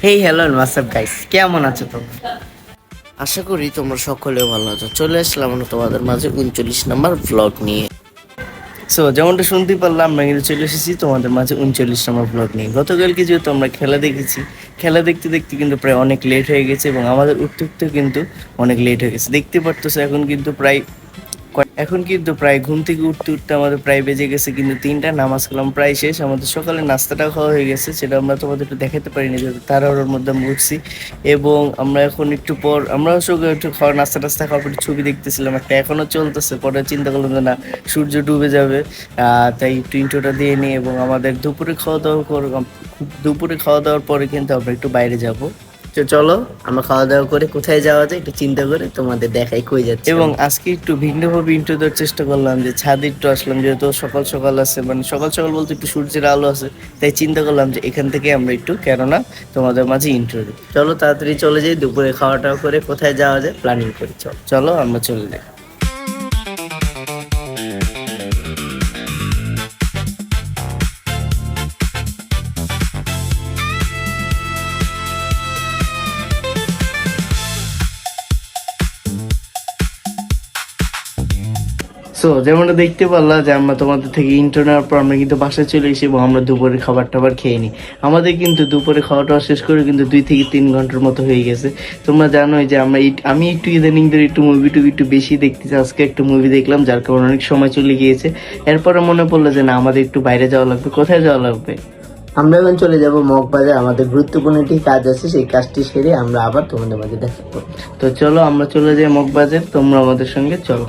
Hey hello WhatsApp guys, কেমন আছো তোমরা? আশা করি তোমরা সকলে ভালো আছো। চলে আসলাম আমরা তোমাদের মাঝে 39 নম্বর ব্লগ নিয়ে। সো যেমনটা শুনতে পারলাম, আমরা কিন্তু চলে এসেছি তোমাদের মাঝে 39 নম্বর ব্লগ নিয়ে। গতকালকে যেহেতু আমরা খেলা দেখেছি, খেলা দেখতে দেখতে কিন্তু প্রায় অনেক লেট হয়ে গেছে এবং আমাদের উঠতে উঠতেও কিন্তু অনেক লেট হয়ে গেছে। দেখতে পারতেছো এখন কিন্তু প্রায় ঘুম থেকে উঠতে উঠতে আমাদের প্রায় বেজে গেছে কিন্তু 3টা। নামাজ কালাম প্রায় শেষ, আমাদের সকালে নাস্তাটা খাওয়া হয়ে গেছে, সেটা আমরা তোমাদের একটু দেখাতে পারিনি যেহেতু তাড়াহুড়োর মধ্যে আমরা উঠছি। এবং আমরা এখন একটু পর আমরা সকালে একটু খাওয়া নাস্তা টাস্তা খাওয়ার পর একটু ছবি দেখতেছিলাম, একটা এখনো চলতেছে। পরে চিন্তা করলাম যে না, সূর্য ডুবে যাবে, তাই একটু ইন্ট্রোটা দিয়ে নিই এবং আমাদের দুপুরে খাওয়া দাওয়ার পরে কিন্তু আমরা একটু বাইরে যাব। তো চলো আমরা খাওয়া দাওয়া করে কোথায় যাওয়া যায় একটু চিন্তা করে তোমাদের দেখাই কই যাচ্ছে। এবং আজকে একটু ভিন্নভাবে ইন্ট্রো দেওয়ার চেষ্টা করলাম, যে ছাদে একটু আসলাম, যেহেতু সকাল সকাল আছে, মানে সকাল সকাল বলতে একটু সূর্যের আলো আছে, তাই চিন্তা করলাম যে এখান থেকে আমরা একটু কেননা তোমাদের মাঝে ইন্ট্রো দিই। চলো তাড়াতাড়ি চলে যাই, দুপুরে খাওয়া টাওয়া করে কোথায় যাওয়া যায় প্ল্যানিং করি। চলো আমরা চলে যাই। সো যেমনটা দেখতে পারলাম যে আমরা তোমাদের থেকে ইন্টার নেওয়ার পর আমরা কিন্তু বাসায় চলে এসেছি এবং আমরা দুপুরে খাবার টাবার খেয়ে নিই। আমাদের কিন্তু দুপুরে খাওয়া টাওয়া শেষ করে কিন্তু 2 থেকে 3 ঘন্টার মতো হয়ে গেছে। তোমরা জানোই যে আমি একটু ইদানিং ধরে একটু মুভি টুভি একটু বেশি দেখতেছি। আজকে একটু মুভি দেখলাম, যার কারণে অনেক সময় চলে গিয়েছে। এরপরে মনে পড়লো যে না, আমাদের একটু বাইরে যাওয়া লাগবে। কোথায় যাওয়া লাগবে? আমরা এখন চলে যাব মগবাজার, আমাদের গুরুত্বপূর্ণ একটি কাজ আছে, সেই কাজটি সেরে আমরা আবার তোমাদের মাঝে দেখা করবো। তো চলো আমরা চলে যাই মগবাজার, তোমরা আমাদের সঙ্গে চলো।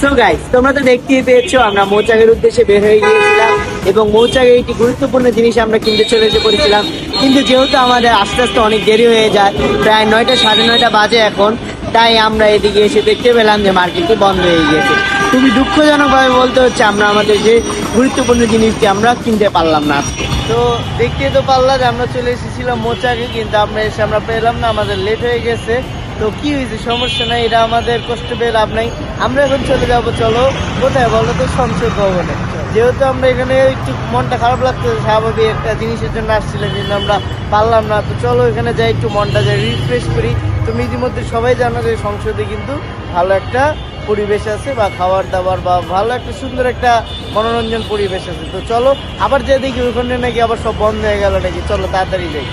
সো গাইস, তোমরা তো দেখতেই পেয়েছো আমরা মৌচাকের উদ্দেশ্যে বের হয়ে গিয়েছিলাম এবং মৌচাকে একটি গুরুত্বপূর্ণ জিনিস আমরা কিনতে চলে এসে পড়েছিলাম। কিন্তু যেহেতু আমাদের আস্তে আস্তে অনেক দেরি হয়ে যায়, প্রায় 9টা 9:30 বাজে এখন, তাই আমরা এদিকে এসে দেখতে পেলাম যে মার্কেটটি বন্ধ হয়ে গিয়েছে। খুবই দুঃখজনকভাবে বলতে হচ্ছে, আমরা আমাদের যে গুরুত্বপূর্ণ জিনিসটি আমরা কিনতে পারলাম না আজকে। তো দেখতে তো পারলাম যে আমরা চলে এসেছিলাম মৌচাকে, কিন্তু আমরা পেলাম না, আমাদের লেট হয়ে গেছে। তো কি হয়েছে, সমস্যা নাই, এটা আমাদের কষ্ট পেয়ে লাভ নাই। আমরা এখন চলে যাবো, চলো কোথায় বলো তো, সংসদ ভবনে। যেহেতু আমরা এখানে একটু মনটা খারাপ লাগতেছে, স্বাভাবিক একটা জিনিসের জন্য আসছিলাম কিন্তু আমরা পারলাম না। তো চলো এখানে যাই, একটু মনটা যাই রিফ্রেশ করি। তুমি ইতিমধ্যে সবাই জানো যে সংসদে কিন্তু ভালো একটা পরিবেশ আছে, বা খাবার দাবার বা ভালো একটা সুন্দর একটা মনোরঞ্জন পরিবেশ আছে। তো চলো আবার যে দেখি ওখানে নাকি আবার সব বন্ধ হয়ে গেল নাকি, চলো তাড়াতাড়ি যাই।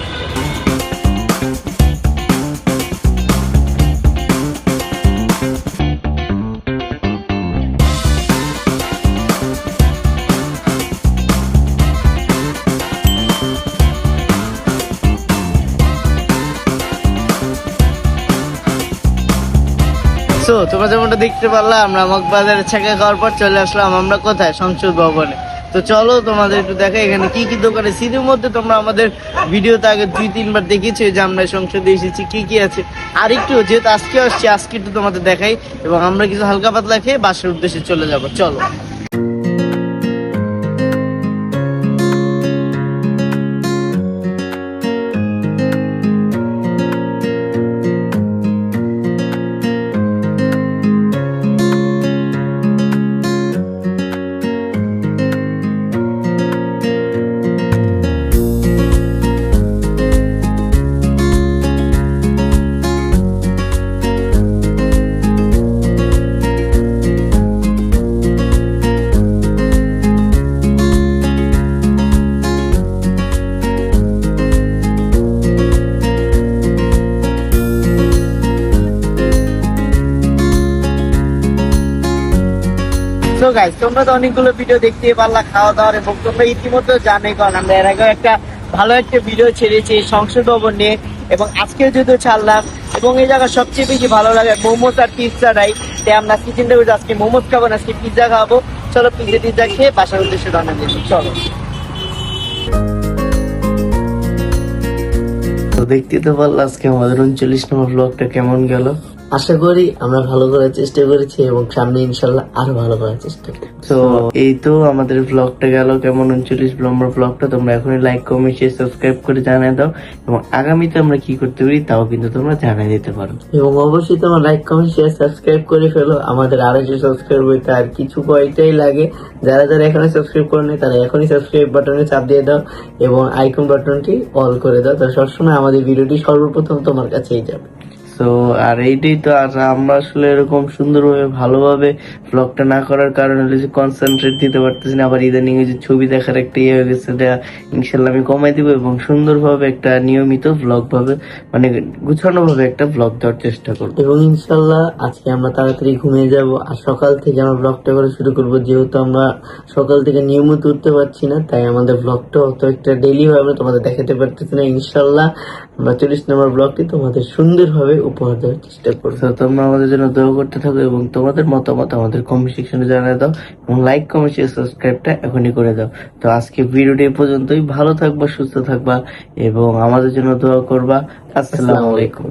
তো তোমরা যেমনটা দেখতে পারলা, আমরা মগবাজারের ছেঁকা খাওয়ার পর চলে আসলাম আমরা কোথায়, সংসদ ভবনে। তো চলো তোমাদের একটু দেখাই এখানে কি কি দোকান আছে। সিঁড়ির মধ্যে তোমরা আমাদের ভিডিওতে আগে 2-3 বার দেখেছো যে আমরা সংসদে এসেছি, কি কি আছে। আর একটু যেহেতু আজকে আসছি, আজকে একটু তোমাদের দেখাই এবং আমরা কিছু হালকা পাতলা খেয়ে বাসার উদ্দেশ্যে চলে যাবো। চলো। সো গাইস, তোমরা তো অনেকগুলো ভিডিও দেখতেই পারলা খাওয়া দাওয়ার, এবং তোমরা ইতিমধ্যে জানোই, কারণ আমরা এর আগে একটা ভালো একটা ভিডিও ছেড়েছি সংসদ ভবন নিয়ে, এবং আজকে যেহেতু ছাড়লাম। এবং এই জায়গা সবচেয়ে বেশি ভালো লাগে মোমোস আর পিৎজাটাই, তাই আমরা চিন্তা করছি আজকে মোমোস খাবো না, আজকে পিৎজা খাবো। চলো পিৎজা খেয়ে বাসার উদ্দেশ্যে রান্না দিয়েছি, চলো। তো দেখতে তো পারলো আজকে আমাদের 39 নম্বর ব্লগটা কেমন গেল। আশা করি আমরা ভালো করার চেষ্টা করেছি এবং সামনে ইনশাল্লাহ আরো ভালো করার চেষ্টা করব। তো এই তো আমাদের ব্লগটা গেল কেমন 39 নম্বর ব্লগটা। তোমরা এখনই লাইক কমেন্ট শেয়ার সাবস্ক্রাইব করে জানিয়ে দাও এবং আগামীতে আমরা কি করতে পারি তাও কিন্তু তোমরা জানিয়ে দিতে পারো এবং অবশ্যই তোমরা লাইক কমেন্ট শেয়ার সাবস্ক্রাইব করে ফেলো। আমাদের 250 সাবস্ক্রাইব হইতে আর কিছু কয়েকটাই লাগে। যারা যারা এখনো সাবস্ক্রাইব করেনি তারা এখনই সাবস্ক্রাইব বাটনে চাপ দিয়ে দাও এবং আইকন বাটনটি অল করে দাও। তো সবসময় আমাদের ভিডিওটি সর্বপ্রথম তোমার কাছেই যাবে। তো আর এইটাই তো, আর আমরা আসলে এরকম সুন্দরভাবে ভালোভাবে ব্লগটা না করার কারণে হলো যে কনসেন্ট্রেট দিতে পারতেছি না। আবার ইদানিং যে ছবি দেখার একটা ইয়ে হয়ে গেছে, এটা ইনশাল্লাহ আমি কমাই দিব এবং সুন্দরভাবে একটা নিয়মিত ব্লগ ভাবে মানে গুছানো ভাবে একটা ব্লগ দেওয়ার চেষ্টা করবো। এবং ইনশাল্লাহ আজকে আমরা তাড়াতাড়ি ঘুমিয়ে যাব আর সকাল থেকে আমরা ব্লগটা করা শুরু করব। যেহেতু আমরা সকাল থেকে নিয়মিত উঠতে পারছি না, তাই আমাদের ব্লগটা অত একটা ডেইলি ভাবে তোমাদের দেখাতে পারতেছি না। ইনশাল্লাহ আমরা 40 নম্বর ব্লগটি তোমাদের সুন্দরভাবে উপহার দেওয়ার চেষ্টা করবো। তোমরা আমাদের জন্য দোয়া করতে থাকো এবং তোমাদের মতামত আমাদের কমেন্ট সেকশনে জানিয়ে দাও এবং লাইক কমেন্ট শেয়ার সাবস্ক্রাইবটা এখনই করে দাও। তো আজকে ভিডিওটি এই পর্যন্তই। ভালো থাকবা, সুস্থ থাকবা এবং আমাদের জন্য দোয়া করবা। আসসালামু আলাইকুম।